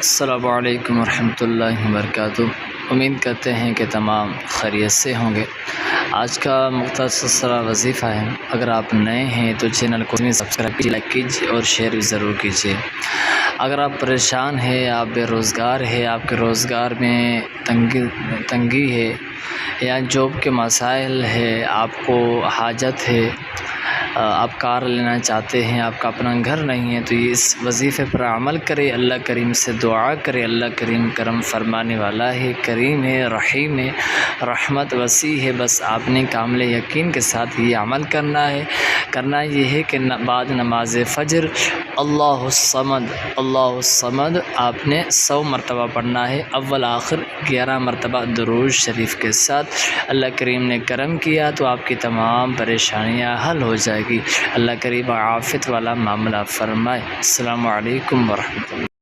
السلام علیکم ورحمۃ اللہ وبرکاتہ۔ امید کرتے ہیں کہ تمام خیریت سے ہوں گے۔ آج کا مختصر وظیفہ ہے، اگر آپ نئے ہیں تو چینل کو سبسکرائب کیجیے، لائک کیجیے اور شیئر بھی ضرور کیجیے۔ اگر آپ پریشان ہیں، آپ بے روزگار ہے، آپ کے روزگار میں تنگی ہے یا جاب کے مسائل ہے، آپ کو حاجت ہے، آپ کار لینا چاہتے ہیں، آپ کا اپنا گھر نہیں ہے، تو یہ اس وظیفے پر عمل کرے، اللہ کریم سے دعا کرے۔ اللہ کریم کرم فرمانے والا ہے، کریم ہے، رحیم ہے، رحمت وسیع ہے۔ بس آپ نے کامل یقین کے ساتھ یہ عمل کرنا یہ ہے کہ بعد نماز فجر اللہ الصمد اللہ الصمد آپ نے 100 مرتبہ پڑھنا ہے، اول آخر 11 مرتبہ درود شریف کے ساتھ۔ اللہ کریم نے کرم کیا تو آپ کی تمام پریشانیاں حل ہو جائے گی۔ اللہ کریم عافیت والا معاملہ فرمائے۔ السلام علیکم ورحمۃ اللہ۔